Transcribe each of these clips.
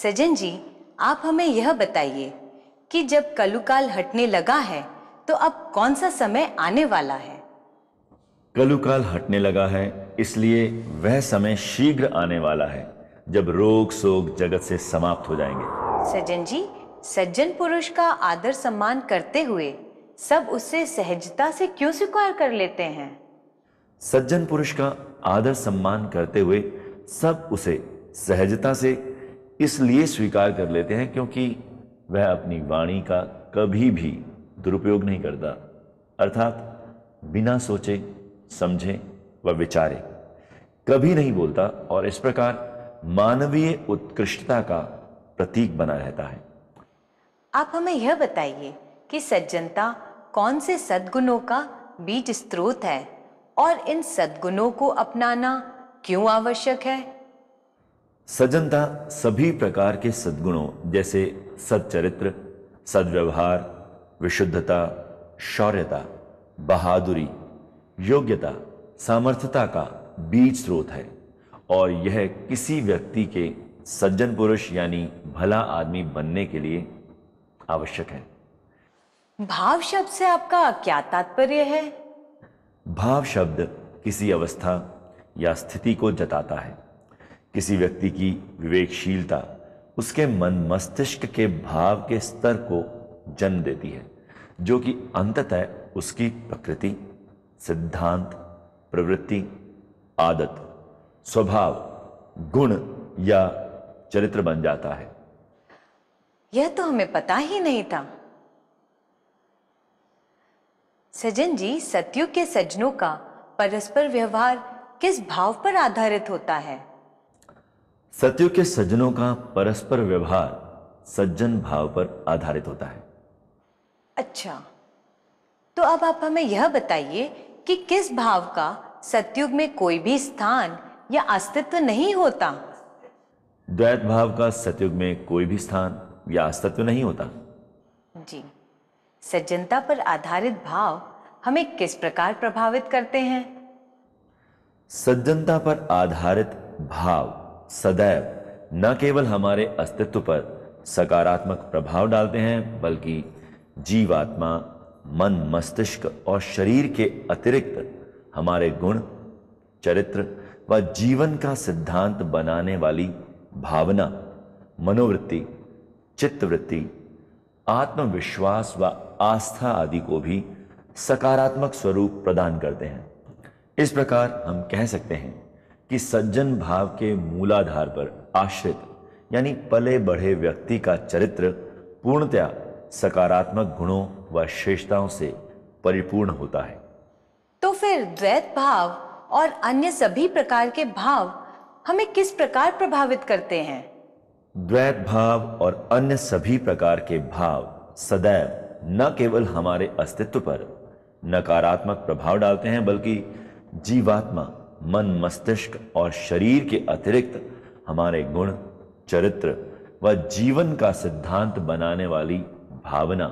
सजन जी, आप हमें यह बताइए कि जब कलुकाल हटने लगा है तो अब कौन सा समय आने वाला है? कलुकाल हटने लगा है, इसलिए वह समय शीघ्र आने वाला है जब रोग शोक जगत से समाप्त हो जाएंगे। सजन जी, सज्जन पुरुष का आदर सम्मान करते हुए सब उससे सहजता से क्यों स्वीकार कर लेते हैं? सज्जन पुरुष का आदर सम्मान करते हुए सब उसे सहजता से इसलिए स्वीकार कर लेते हैं क्योंकि वह अपनी वाणी का कभी भी दुरुपयोग नहीं करता, अर्थात बिना सोचे समझे व विचारे कभी नहीं बोलता और इस प्रकार मानवीय उत्कृष्टता का प्रतीक बना रहता है। आप हमें यह बताइए कि सज्जनता कौन से सद्गुणों का बीज स्रोत है और इन सद्गुणों को अपनाना क्यों आवश्यक है? सज्जनता सभी प्रकार के सद्गुणों जैसे सच्चरित्र, सद्व्यवहार, विशुद्धता, शौर्यता, बहादुरी, योग्यता, सामर्थ्यता का बीज स्रोत है और यह किसी व्यक्ति के सज्जन पुरुष यानी भला आदमी बनने के लिए आवश्यक है। भाव शब्द से आपका क्या तात्पर्य है? भाव शब्द किसी अवस्था या स्थिति को जताता है। किसी व्यक्ति की विवेकशीलता उसके मन मस्तिष्क के भाव के स्तर को जन्म देती है, जो कि अंततः उसकी प्रकृति, सिद्धांत, प्रवृत्ति, आदत, स्वभाव, गुण या चरित्र बन जाता है। यह तो हमें पता ही नहीं था। सजन जी, सतयुग के सज्जनों का परस्पर व्यवहार किस भाव पर आधारित होता है? सतयुग के सज्जनों का परस्पर व्यवहार सज्जन भाव पर आधारित होता है। अच्छा, तो अब आप हमें यह बताइए कि किस भाव का सतयुग में कोई भी स्थान या अस्तित्व नहीं होता? द्वैत भाव का सतयुग में कोई भी स्थान या अस्तित्व नहीं होता। जी, सज्जनता पर आधारित भाव हमें किस प्रकार प्रभावित करते हैं? सज्जनता पर आधारित भाव सदैव न केवल हमारे अस्तित्व पर सकारात्मक प्रभाव डालते हैं, बल्कि जीवात्मा, मन, मस्तिष्क और शरीर के अतिरिक्त हमारे गुण, चरित्र व जीवन का सिद्धांत बनाने वाली भावना, मनोवृत्ति, चित्तवृत्ति, आत्मविश्वास व आस्था आदि को भी सकारात्मक स्वरूप प्रदान करते हैं। इस प्रकार हम कह सकते हैं कि सज्जन भाव के मूलाधार पर आश्रित यानी पले बढ़े व्यक्ति का चरित्र पूर्णतया सकारात्मक गुणों व विशेषताओं से परिपूर्ण होता है। तो फिर द्वैत भाव और अन्य सभी प्रकार के भाव हमें किस प्रकार प्रभावित करते हैं? द्वैत भाव और अन्य सभी प्रकार के भाव सदैव न केवल हमारे अस्तित्व पर नकारात्मक प्रभाव डालते हैं, बल्कि जीवात्मा, मन, मस्तिष्क और शरीर के अतिरिक्त हमारे गुण, चरित्र व जीवन का सिद्धांत बनाने वाली भावना,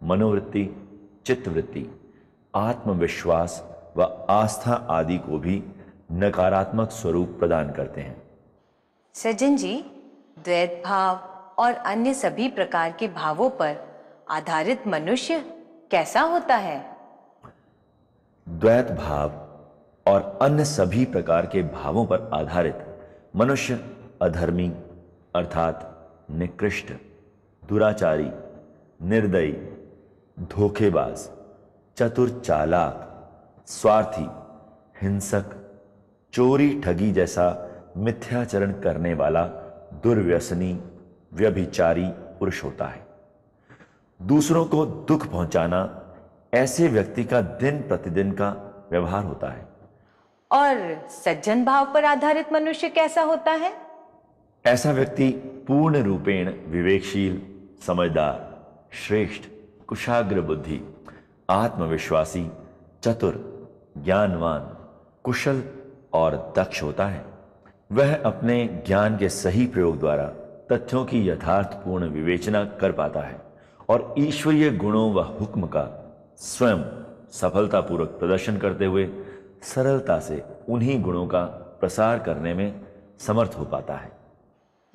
मनोवृत्ति, चित्तवृत्ति, आत्मविश्वास व आस्था आदि को भी नकारात्मक स्वरूप प्रदान करते हैं। सज्जन जी, द्वैत भाव और अन्य सभी प्रकार के भावों पर आधारित मनुष्य कैसा होता है? द्वैत भाव और अन्य सभी प्रकार के भावों पर आधारित मनुष्य अधर्मी अर्थात निकृष्ट, दुराचारी, निर्दयी, धोखेबाज, चतुर, चालाक, स्वार्थी, हिंसक, चोरी, ठगी जैसा मिथ्याचरण करने वाला दुर्व्यसनी, व्यभिचारी पुरुष होता है। दूसरों को दुख पहुंचाना ऐसे व्यक्ति का दिन प्रतिदिन का व्यवहार होता है। और सज्जन भाव पर आधारित मनुष्य कैसा होता है? ऐसा व्यक्ति पूर्ण रूपेण विवेकशील, समझदार, श्रेष्ठ, कुशाग्र बुद्धि, आत्मविश्वासी, चतुर, ज्ञानवान, कुशल और दक्ष होता है। वह अपने ज्ञान के सही प्रयोग द्वारा तथ्यों की यथार्थपूर्ण विवेचना कर पाता है और ईश्वरीय गुणों व हुक्म का स्वयं सफलतापूर्वक प्रदर्शन करते हुए सरलता से उन्हीं गुणों का प्रसार करने में समर्थ हो पाता है।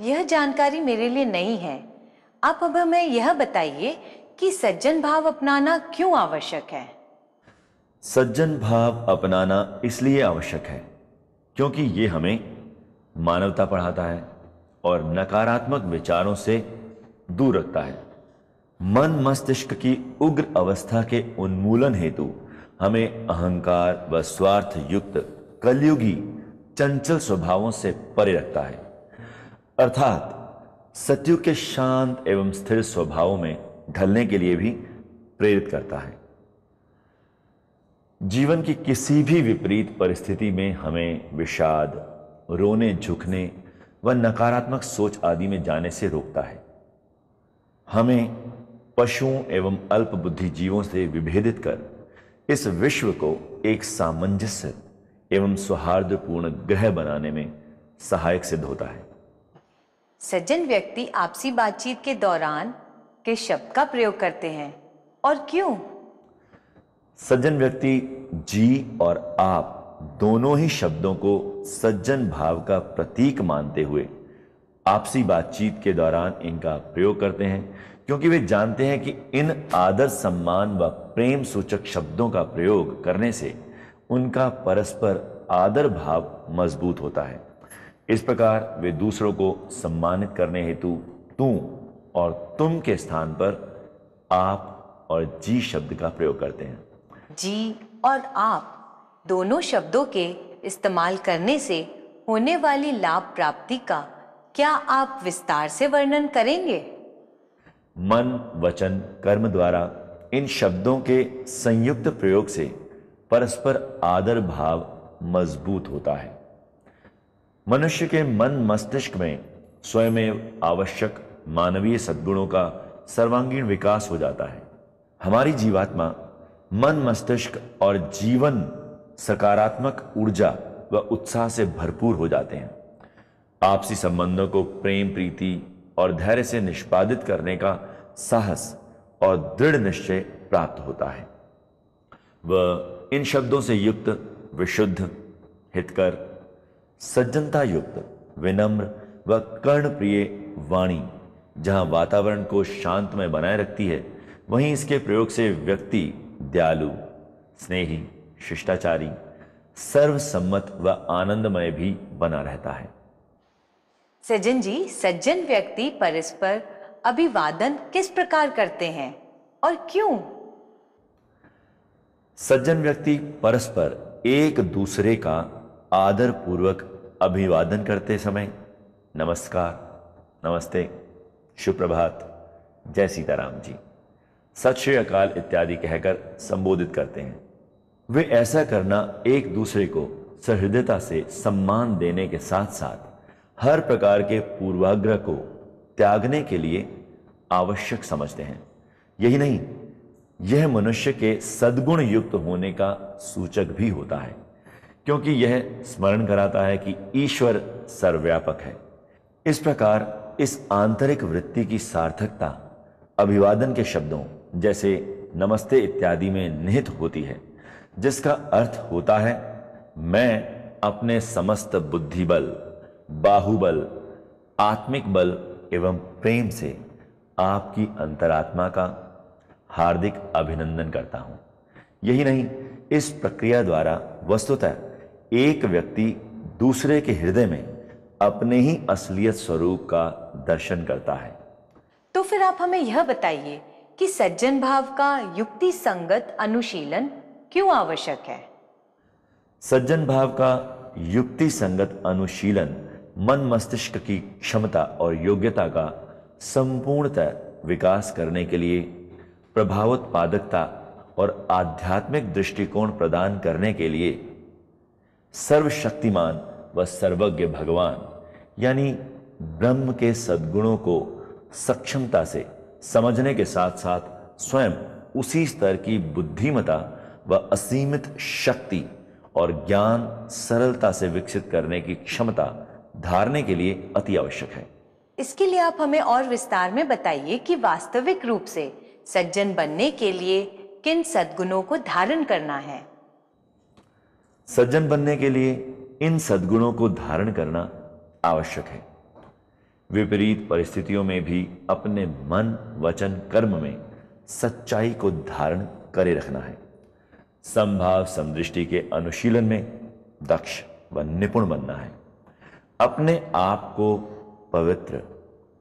यह जानकारी मेरे लिए नई है। आप अब हमें यह बताइए कि सज्जन भाव अपनाना क्यों आवश्यक है। सज्जन भाव अपनाना इसलिए आवश्यक है क्योंकि ये हमें मानवता पढ़ाता है और नकारात्मक विचारों से दूर रखता है। मन मस्तिष्क की उग्र अवस्था के उन्मूलन हेतु हमें अहंकार व स्वार्थ युक्त कलयुगी चंचल स्वभावों से परे रखता है, अर्थात सतयुग के शांत एवं स्थिर स्वभावों में ढलने के लिए भी प्रेरित करता है। जीवन की किसी भी विपरीत परिस्थिति में हमें विषाद, रोने झुकने व नकारात्मक सोच आदि में जाने से रोकता है। हमें पशुओं एवं अल्प बुद्धि जीवों से विभेदित कर इस विश्व को एक सामंजस्य एवं सौहार्दपूर्ण ग्रह बनाने में सहायक सिद्ध होता है। सज्जन व्यक्ति आपसी बातचीत के दौरान किस शब्द का प्रयोग करते हैं और क्यों? सज्जन व्यक्ति जी और आप दोनों ही शब्दों को सज्जन भाव का प्रतीक मानते हुए आपसी बातचीत के दौरान इनका प्रयोग करते हैं, क्योंकि वे जानते हैं कि इन आदर सम्मान व प्रेम सूचक शब्दों का प्रयोग करने से उनका परस्पर आदर भाव मजबूत होता है। इस प्रकार वे दूसरों को सम्मानित करने हेतु तू और तुम के स्थान पर आप और जी शब्द का प्रयोग करते हैं। जी और आप दोनों शब्दों के इस्तेमाल करने से होने वाली लाभ प्राप्ति का क्या आप विस्तार से वर्णन करेंगे? मन, वचन, कर्म द्वारा इन शब्दों के संयुक्त प्रयोग से परस्पर आदर भाव मजबूत होता है। मनुष्य के मन मस्तिष्क में स्वयं आवश्यक मानवीय सद्गुणों का सर्वांगीण विकास हो जाता है। हमारी जीवात्मा, मन मस्तिष्क और जीवन सकारात्मक ऊर्जा व उत्साह से भरपूर हो जाते हैं। आपसी संबंधों को प्रेम, प्रीति और धैर्य से निष्पादित करने का साहस और दृढ़ निश्चय प्राप्त होता है। वह इन शब्दों से युक्त विशुद्ध, हितकर, सज्जनता युक्त, विनम्र व कर्णप्रिय वाणी जहां वातावरण को शांतमय बनाए रखती है, वहीं इसके प्रयोग से व्यक्ति दयालु, स्नेही, शिष्टाचारी, सर्वसम्मत व आनंदमय भी बना रहता है। सज्जन जी, सज्जन व्यक्ति परस्पर अभिवादन किस प्रकार करते हैं और क्यों? सज्जन व्यक्ति परस्पर एक दूसरे का आदर पूर्वक अभिवादन करते समय नमस्कार, नमस्ते, सुप्रभात, जय सीताराम जी, सत श्री अकाल इत्यादि कहकर संबोधित करते हैं। वे ऐसा करना एक दूसरे को सहृदयता से सम्मान देने के साथ साथ हर प्रकार के पूर्वाग्रह को त्यागने के लिए आवश्यक समझते हैं। यही नहीं, यह मनुष्य के सद्गुण युक्त होने का सूचक भी होता है, क्योंकि यह स्मरण कराता है कि ईश्वर सर्वव्यापक है। इस प्रकार इस आंतरिक वृत्ति की सार्थकता अभिवादन के शब्दों जैसे नमस्ते इत्यादि में निहित होती है, जिसका अर्थ होता है, मैं अपने समस्त बुद्धिबल, बाहुबल, आत्मिक बल एवं प्रेम से आपकी अंतरात्मा का हार्दिक अभिनंदन करता हूं। यही नहीं, इस प्रक्रिया द्वारा वस्तुतः एक व्यक्ति दूसरे के हृदय में अपने ही असलियत स्वरूप का दर्शन करता है। तो फिर आप हमें यह बताइए कि सज्जन भाव का युक्ति संगत अनुशीलन क्यों आवश्यक है? सज्जन भाव का युक्ति संगत अनुशीलन मन मस्तिष्क की क्षमता और योग्यता का संपूर्णतः विकास करने के लिए, प्रभावोत्पादकता और आध्यात्मिक दृष्टिकोण प्रदान करने के लिए सर्वशक्तिमान व सर्वज्ञ भगवान यानी ब्रह्म के सद्गुणों को सक्षमता से समझने के साथ साथ स्वयं उसी स्तर की बुद्धिमता व असीमित शक्ति और ज्ञान सरलता से विकसित करने की क्षमता धारने के लिए अति आवश्यक है। इसके लिए आप हमें और विस्तार में बताइए कि वास्तविक रूप से सज्जन बनने के लिए किन सद्गुणों को धारण करना है? सज्जन बनने के लिए इन सद्गुणों को धारण करना आवश्यक है। विपरीत परिस्थितियों में भी अपने मन, वचन, कर्म में सच्चाई को धारण करे रखना है। संभाव समदृष्टि के अनुशीलन में दक्ष व निपुण बनना है। अपने आप को पवित्र,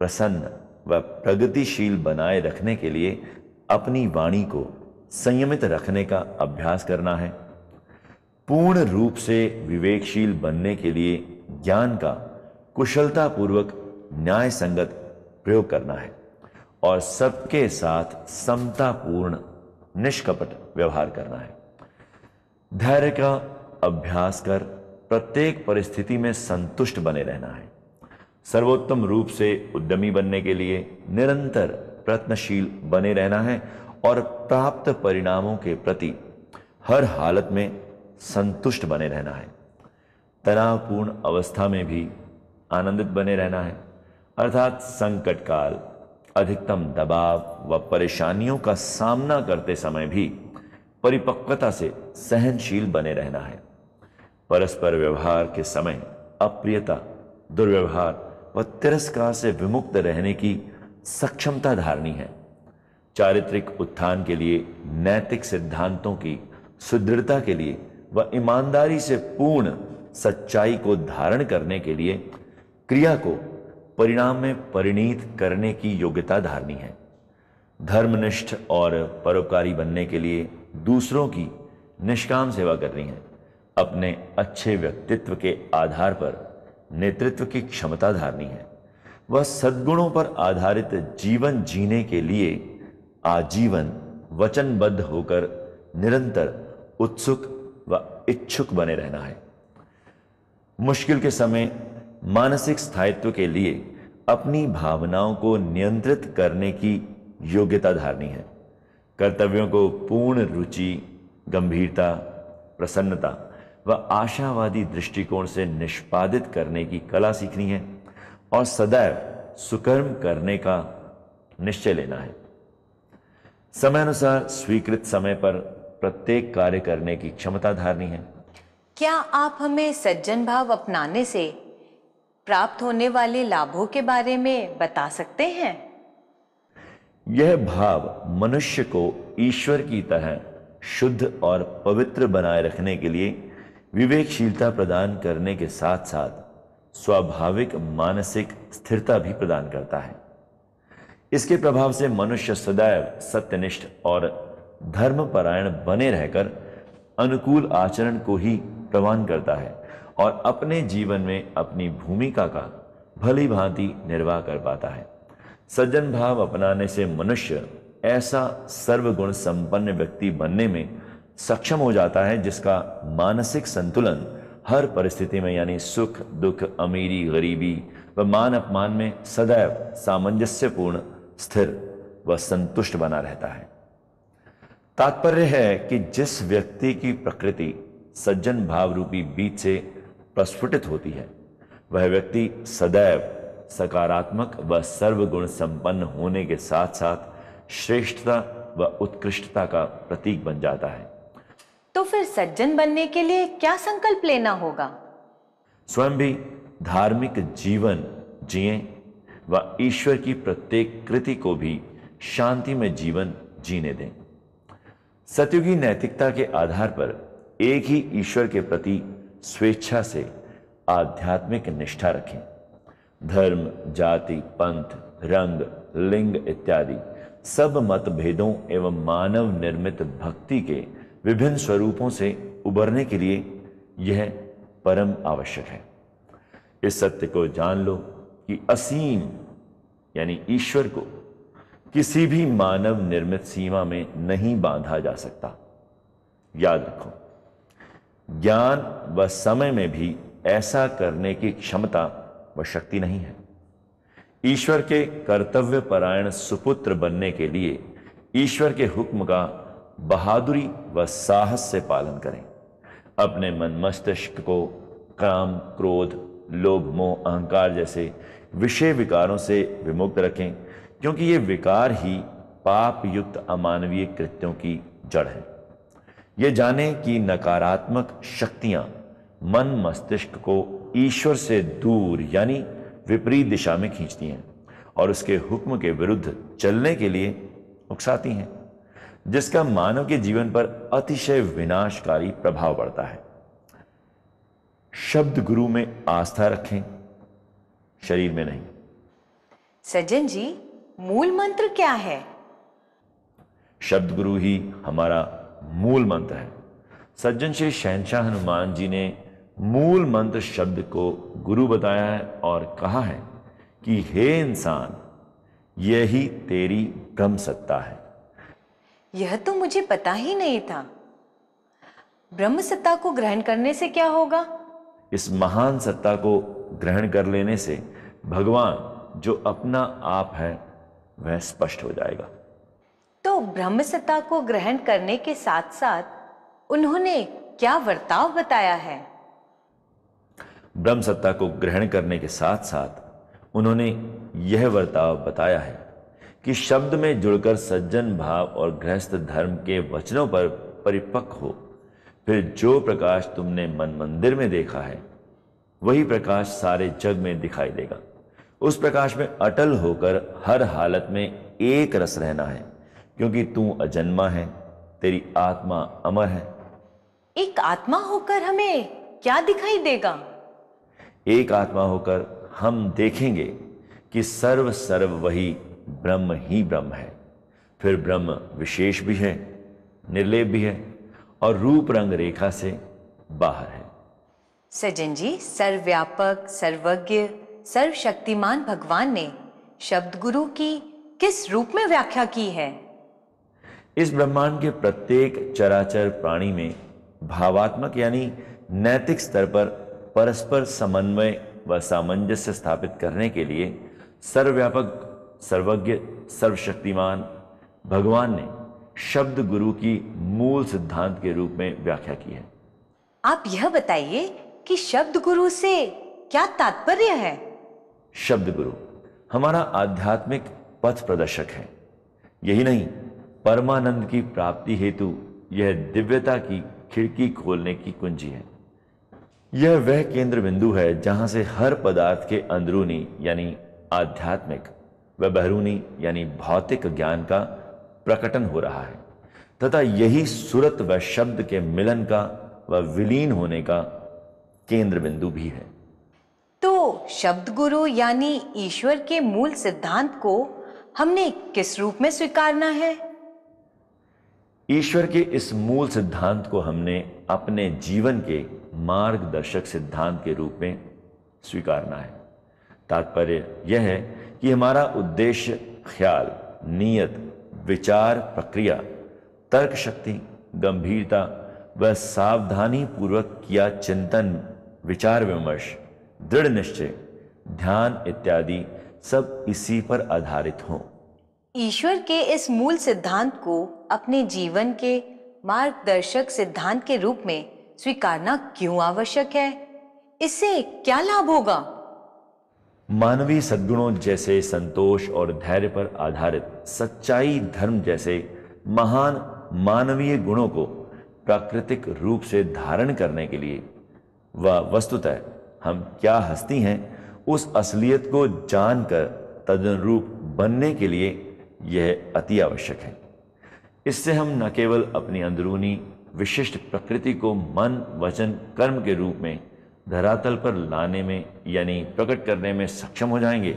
प्रसन्न व प्रगतिशील बनाए रखने के लिए अपनी वाणी को संयमित रखने का अभ्यास करना है। पूर्ण रूप से विवेकशील बनने के लिए ज्ञान का कुशलतापूर्वक न्याय संगत प्रयोग करना है और सबके साथ समतापूर्ण निष्कपट व्यवहार करना है। धैर्य का अभ्यास कर प्रत्येक परिस्थिति में संतुष्ट बने रहना है। सर्वोत्तम रूप से उद्यमी बनने के लिए निरंतर प्रयत्नशील बने रहना है और प्राप्त परिणामों के प्रति हर हालत में संतुष्ट बने रहना है। तनावपूर्ण अवस्था में भी आनंदित बने रहना है, अर्थात संकट काल, अधिकतम दबाव व परेशानियों का सामना करते समय भी परिपक्वता से सहनशील बने रहना है। परस्पर व्यवहार के समय अप्रियता, दुर्व्यवहार व तिरस्कार से विमुक्त रहने की सक्षमता धारणी है। चारित्रिक उत्थान के लिए, नैतिक सिद्धांतों की सुदृढ़ता के लिए व ईमानदारी से पूर्ण सच्चाई को धारण करने के लिए क्रिया को परिणाम में परिणीत करने की योग्यता धारणी है। धर्मनिष्ठ और परोपकारी बनने के लिए दूसरों की निष्काम सेवा करनी है। अपने अच्छे व्यक्तित्व के आधार पर नेतृत्व की क्षमता धारनी है। वह सद्गुणों पर आधारित जीवन जीने के लिए आजीवन वचनबद्ध होकर निरंतर उत्सुक व इच्छुक बने रहना है। मुश्किल के समय मानसिक स्थायित्व के लिए अपनी भावनाओं को नियंत्रित करने की योग्यता धारनी है। कर्तव्यों को पूर्ण रुचि, गंभीरता, प्रसन्नता व आशावादी दृष्टिकोण से निष्पादित करने की कला सीखनी है और सदैव सुकर्म करने का निश्चय लेना है। समयानुसार स्वीकृत समय पर प्रत्येक कार्य करने की क्षमता धारनी है। क्या आप हमें सज्जन भाव अपनाने से प्राप्त होने वाले लाभों के बारे में बता सकते हैं? यह भाव मनुष्य को ईश्वर की तरह शुद्ध और पवित्र बनाए रखने के लिए विवेकशीलता प्रदान करने के साथ साथ स्वाभाविक मानसिक स्थिरता भी प्रदान करता है। इसके प्रभाव से मनुष्य सदैव सत्यनिष्ठ और धर्मपरायण बने रहकर अनुकूल आचरण को ही प्रवान करता है और अपने जीवन में अपनी भूमिका का भली भांति निर्वाह कर पाता है। सज्जन भाव अपनाने से मनुष्य ऐसा सर्वगुण संपन्न व्यक्ति बनने में सक्षम हो जाता है जिसका मानसिक संतुलन हर परिस्थिति में, यानी सुख दुख, अमीरी गरीबी व मान अपमान में सदैव सामंजस्यपूर्ण, स्थिर व संतुष्ट बना रहता है। तात्पर्य है कि जिस व्यक्ति की प्रकृति सज्जन भाव रूपी बीज से प्रस्फुटित होती है, वह व्यक्ति सदैव सकारात्मक व सर्वगुण संपन्न होने के साथ साथ श्रेष्ठता व उत्कृष्टता का प्रतीक बन जाता है। तो फिर सज्जन बनने के लिए क्या संकल्प लेना होगा? स्वयं भी धार्मिक जीवन जिएं व ईश्वर की प्रत्येक कृति को भी शांति में जीवन जीने दें। सतयुगी नैतिकता के आधार पर एक ही ईश्वर के प्रति स्वेच्छा से आध्यात्मिक निष्ठा रखें। धर्म, जाति, पंथ, रंग, लिंग इत्यादि सब मतभेदों एवं मानव निर्मित भक्ति के विभिन्न स्वरूपों से उबरने के लिए यह परम आवश्यक है। इस सत्य को जान लो कि असीम यानी ईश्वर को किसी भी मानव निर्मित सीमा में नहीं बांधा जा सकता। याद रखो, ज्ञान व समय में भी ऐसा करने की क्षमता व शक्ति नहीं है। ईश्वर के कर्तव्य परायण सुपुत्र बनने के लिए ईश्वर के हुक्म का बहादुरी व साहस से पालन करें। अपने मन मस्तिष्क को काम, क्रोध, लोभ, मोह, अहंकार जैसे विषय विकारों से विमुक्त रखें, क्योंकि ये विकार ही पाप युक्त अमानवीय कृत्यों की जड़ है। ये जाने कि नकारात्मक शक्तियां मन मस्तिष्क को ईश्वर से दूर यानी विपरीत दिशा में खींचती हैं और उसके हुक्म के विरुद्ध चलने के लिए उकसाती हैं, जिसका मानव के जीवन पर अतिशय विनाशकारी प्रभाव पड़ता है। शब्द गुरु में आस्था रखें, शरीर में नहीं। सज्जन जी, मूल मंत्र क्या है? शब्द गुरु ही हमारा मूल मंत्र है। सज्जन श्री शहंशाह हनुमान जी ने मूल मंत्र शब्द को गुरु बताया है और कहा है कि हे इंसान, यही तेरी ब्रह्म सत्ता है। यह तो मुझे पता ही नहीं था। ब्रह्म सत्ता को ग्रहण करने से क्या होगा? इस महान सत्ता को ग्रहण कर लेने से भगवान जो अपना आप है वह स्पष्ट हो जाएगा। तो ब्रह्म सत्ता को ग्रहण करने के साथ साथ उन्होंने क्या वर्ताव बताया है? ब्रह्म सत्ता को ग्रहण करने के साथ साथ उन्होंने यह वर्ताव बताया है कि शब्द में जुड़कर सज्जन भाव और गृहस्थ धर्म के वचनों पर परिपक्व हो, फिर जो प्रकाश तुमने मन मंदिर में देखा है वही प्रकाश सारे जग में दिखाई देगा। उस प्रकाश में अटल होकर हर हालत में एक रस रहना है, क्योंकि तू अजन्मा है, तेरी आत्मा अमर है। एक आत्मा होकर हमें क्या दिखाई देगा? एक आत्मा होकर हम देखेंगे कि सर्व सर्व वही ब्रह्म ही ब्रह्म है। फिर ब्रह्म विशेष भी है, निर्लेप भी है और रूप रंग रेखा से बाहर है। सज्जन जी, सर्वव्यापक, सर्वज्ञ, सर्वशक्तिमान भगवान ने शब्द गुरु की किस रूप में व्याख्या की है? इस ब्रह्मांड के प्रत्येक चराचर प्राणी में भावात्मक यानी नैतिक स्तर पर परस्पर समन्वय व सामंजस्य स्थापित करने के लिए सर्वव्यापक, सर्वज्ञ, सर्वशक्तिमान भगवान ने शब्द गुरु की मूल सिद्धांत के रूप में व्याख्या की है। आप यह बताइए कि शब्द गुरु से क्या तात्पर्य है? शब्द गुरु हमारा आध्यात्मिक पथ प्रदर्शक है। यही नहीं, परमानंद की प्राप्ति हेतु यह दिव्यता की खिड़की खोलने की कुंजी है। यह वह केंद्र बिंदु है जहां से हर पदार्थ के अंदरूनी यानी आध्यात्मिक व बहरूनी यानी भौतिक ज्ञान का प्रकटन हो रहा है, तथा यही सुरत व शब्द के मिलन का व विलीन होने का केंद्र बिंदु भी है। तो शब्द गुरु यानी ईश्वर के मूल सिद्धांत को हमने किस रूप में स्वीकारना है? ईश्वर के इस मूल सिद्धांत को हमने अपने जीवन के मार्गदर्शक सिद्धांत के रूप में स्वीकारना है। तात्पर्य यह है कि हमारा उद्देश्य ख्याल, नियत, विचार प्रक्रिया, तर्क शक्ति, गंभीरता व सावधानी पूर्वक किया चिंतन, विचार विमर्श, दृढ़ निश्चय, ध्यान इत्यादि सब इसी पर आधारित हों। ईश्वर के इस मूल सिद्धांत को अपने जीवन के मार्गदर्शक सिद्धांत के रूप में स्वीकारना क्यों आवश्यक है? इससे क्या लाभ होगा? मानवीय सद्गुणों जैसे संतोष और धैर्य पर आधारित सच्चाई, धर्म जैसे महान मानवीय गुणों को प्राकृतिक रूप से धारण करने के लिए व वस्तुतः हम क्या हस्ती हैं उस असलियत को जानकर तदनुरूप बनने के लिए यह अति आवश्यक है। इससे हम न केवल अपनी अंदरूनी विशिष्ट प्रकृति को मन, वचन, कर्म के रूप में धरातल पर लाने में यानी प्रकट करने में सक्षम हो जाएंगे,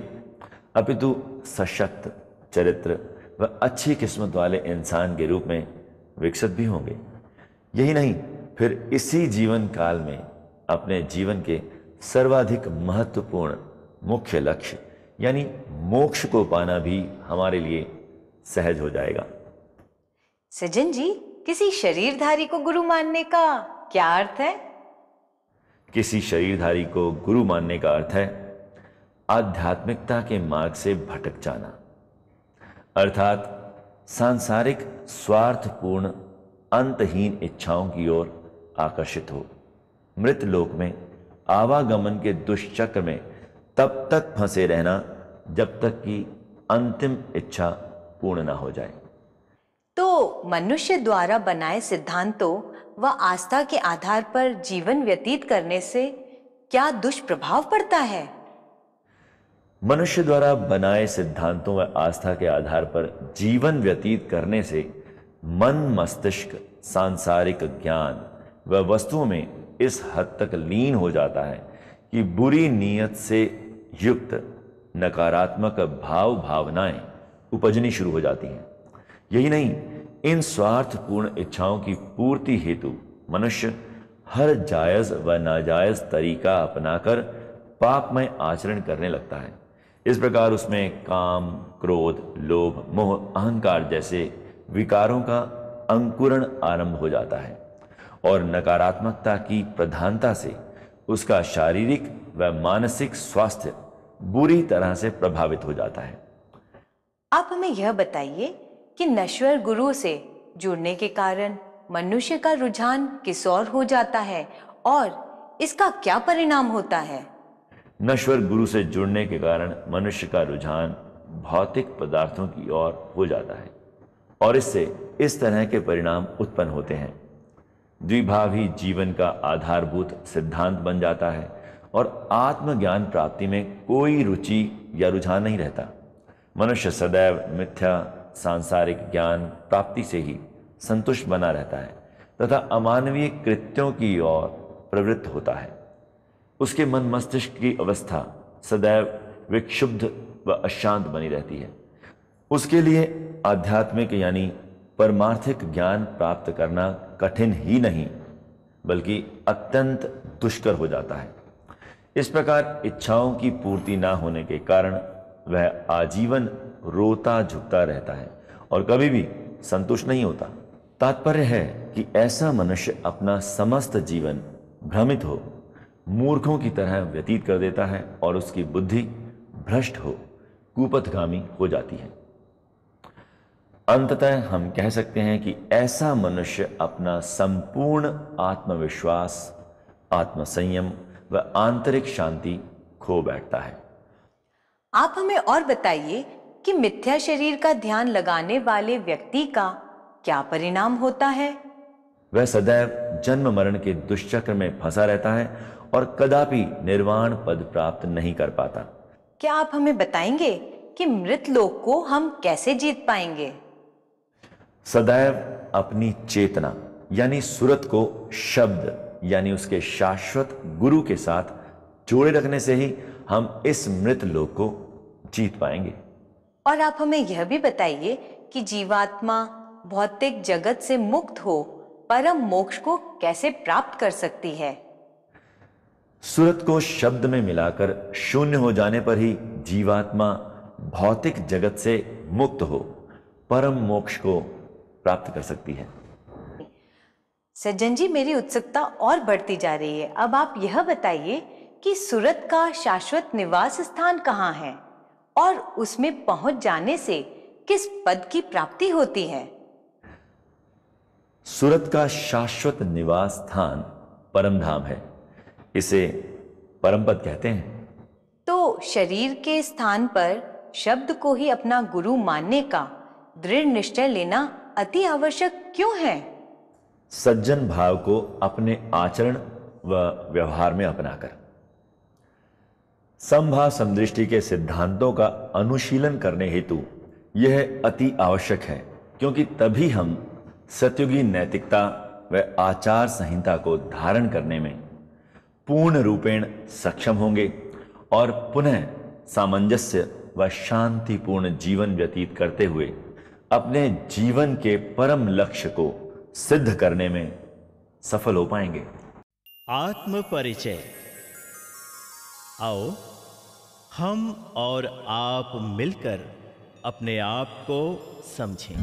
अपितु सशक्त चरित्र व अच्छी किस्मत वाले इंसान के रूप में विकसित भी होंगे। यही नहीं, फिर इसी जीवन काल में अपने जीवन के सर्वाधिक महत्वपूर्ण मुख्य लक्ष्य यानी मोक्ष को पाना भी हमारे लिए सहज हो जाएगा। सज्जन जी, किसी शरीरधारी को गुरु मानने का क्या अर्थ है? किसी शरीरधारी को गुरु मानने का अर्थ है आध्यात्मिकता के मार्ग से भटक जाना, अर्थात सांसारिक स्वार्थपूर्ण अंतहीन इच्छाओं की ओर आकर्षित हो, मृत लोक में आवागमन के दुष्चक्र में तब तक फंसे रहना जब तक कि अंतिम इच्छा पूर्ण ना हो जाए। तो मनुष्य द्वारा बनाए सिद्धांतों व आस्था के आधार पर जीवन व्यतीत करने से क्या दुष्प्रभाव पड़ता है? मनुष्य द्वारा बनाए सिद्धांतों व आस्था के आधार पर जीवन व्यतीत करने से मन मस्तिष्क सांसारिक ज्ञान व वस्तुओं में इस हद तक लीन हो जाता है कि बुरी नीयत से युक्त नकारात्मक भाव भावनाएं उपजनी शुरू हो जाती हैं। यही नहीं, इन स्वार्थपूर्ण इच्छाओं की पूर्ति हेतु मनुष्य हर जायज व नाजायज तरीका अपनाकर पापमय आचरण करने लगता है। इस प्रकार उसमें काम, क्रोध, लोभ, मोह, अहंकार जैसे विकारों का अंकुरण आरंभ हो जाता है और नकारात्मकता की प्रधानता से उसका शारीरिक व मानसिक स्वास्थ्य बुरी तरह से प्रभावित हो जाता है। आप हमें यह बताइए कि नश्वर गुरु से जुड़ने के कारण मनुष्य का रुझान किस ओर हो जाता है और इसका क्या परिणाम होता है? नश्वर गुरु से जुड़ने के कारण मनुष्य का रुझान भौतिक पदार्थों की ओर हो जाता है और इससे इस तरह के परिणाम उत्पन्न होते हैं। द्विभावी जीवन का आधारभूत सिद्धांत बन जाता है और आत्मज्ञान प्राप्ति में कोई रुचि या रुझान नहीं रहता। मनुष्य सदैव मिथ्या सांसारिक ज्ञान प्राप्ति से ही संतुष्ट बना रहता है तथा अमानवीय कृत्यों की ओर प्रवृत्त होता है। उसके मन मस्तिष्क की अवस्था सदैव विक्षुब्ध व अशांत बनी रहती है। उसके लिए आध्यात्मिक यानी परमार्थिक ज्ञान प्राप्त करना कठिन ही नहीं बल्कि अत्यंत दुष्कर हो जाता है। इस प्रकार इच्छाओं की पूर्ति ना होने के कारण वह आजीवन रोता झुकता रहता है और कभी भी संतुष्ट नहीं होता। तात्पर्य है कि ऐसा मनुष्य अपना समस्त जीवन भ्रमित हो, मूर्खों की तरह व्यतीत कर देता है और उसकी बुद्धि भ्रष्ट हो, कुपथगामी हो जाती है। अंततः हम कह सकते हैं कि ऐसा मनुष्य अपना संपूर्ण आत्मविश्वास, आत्मसंयम व आंतरिक शांति खो बैठता है। आप हमें और बताइए कि मिथ्या शरीर का ध्यान लगाने वाले व्यक्ति का क्या परिणाम होता है? वह सदैव जन्म मरण के दुष्चक्र में फंसा रहता है और कदापि निर्वाण पद प्राप्त नहीं कर पाता। क्या आप हमें बताएंगे कि मृत लोक को हम कैसे जीत पाएंगे? सदैव अपनी चेतना यानी सुरत को शब्द यानी उसके शाश्वत गुरु के साथ जोड़े रखने से ही हम इस मृत लोक को जीत पाएंगे। और आप हमें यह भी बताइए कि जीवात्मा भौतिक जगत से मुक्त हो परम मोक्ष को कैसे प्राप्त कर सकती है? सुरत को शब्द में मिलाकर शून्य हो जाने पर ही जीवात्मा भौतिक जगत से मुक्त हो परम मोक्ष को प्राप्त कर सकती है। सज्जन जी, मेरी उत्सुकता और बढ़ती जा रही है। अब आप यह बताइए कि सुरत का शाश्वत निवास स्थान कहाँ है और उसमें पहुंच जाने से किस पद की प्राप्ति होती है? सुरत का शाश्वत निवास स्थान परमधाम है। इसे परमपद कहते हैं। तो शरीर के स्थान पर शब्द को ही अपना गुरु मानने का दृढ़ निश्चय लेना अति आवश्यक क्यों है? सज्जन भाव को अपने आचरण व व्यवहार में अपनाकर समभाव समदृष्टि के सिद्धांतों का अनुशीलन करने हेतु यह अति आवश्यक है, क्योंकि तभी हम सत्युगी नैतिकता व आचार संहिता को धारण करने में पूर्ण रूपेण सक्षम होंगे और पुनः सामंजस्य व शांतिपूर्ण जीवन व्यतीत करते हुए अपने जीवन के परम लक्ष्य को सिद्ध करने में सफल हो पाएंगे। आत्म परिचय। आओ हम और आप मिलकर अपने आप को समझें।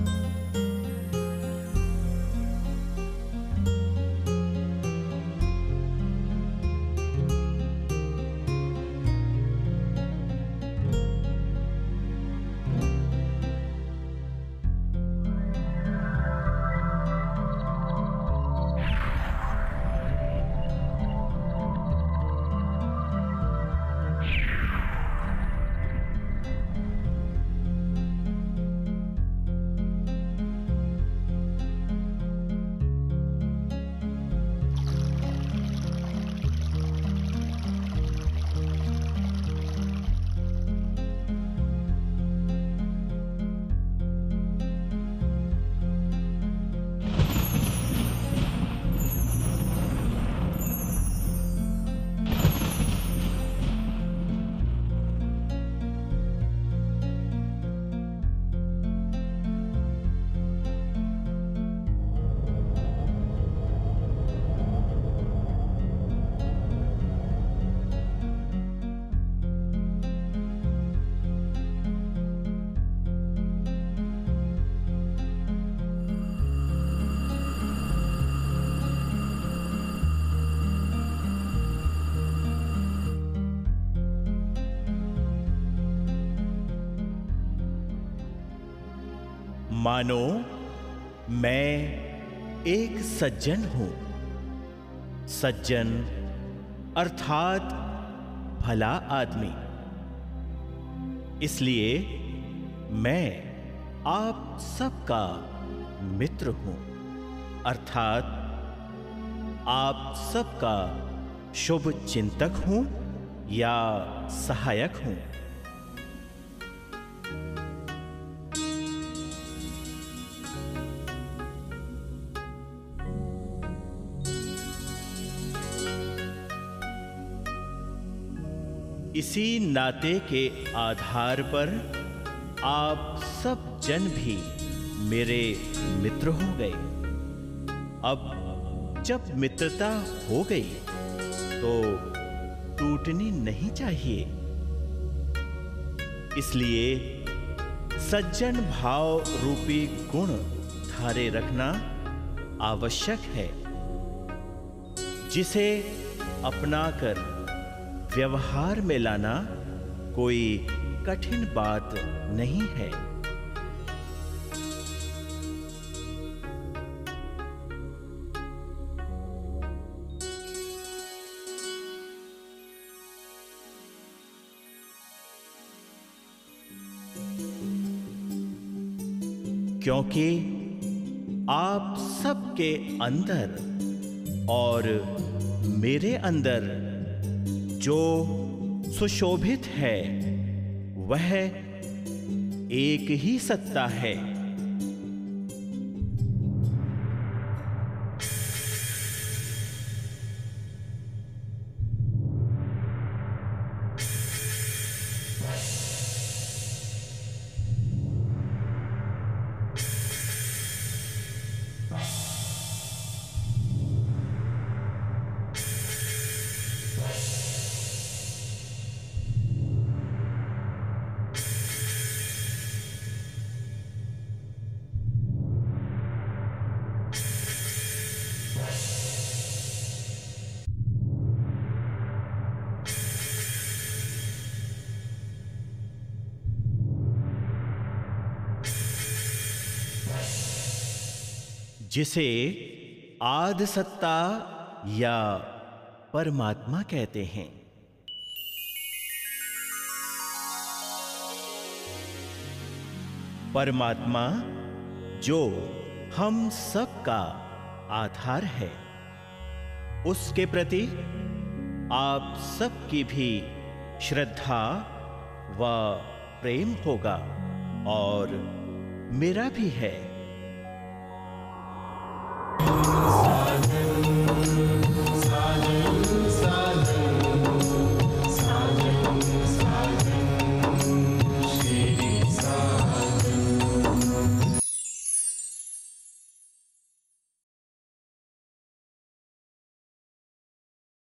मानो मैं एक सज्जन हूं। सज्जन अर्थात भला आदमी। इसलिए मैं आप सबका मित्र हूं, अर्थात आप सबका शुभ चिंतक हूं या सहायक हूं। इसी नाते के आधार पर आप सब जन भी मेरे मित्र हो गए। अब जब मित्रता हो गई तो टूटनी नहीं चाहिए। इसलिए सज्जन भाव रूपी गुण धारे रखना आवश्यक है, जिसे अपनाकर व्यवहार में लाना कोई कठिन बात नहीं है। क्योंकि आप सबके अंदर और मेरे अंदर जो सुशोभित है वह एक ही सत्ता है। जिसे आदि सत्ता या परमात्मा कहते हैं। परमात्मा जो हम सब का आधार है, उसके प्रति आप सबकी भी श्रद्धा व प्रेम होगा और मेरा भी है।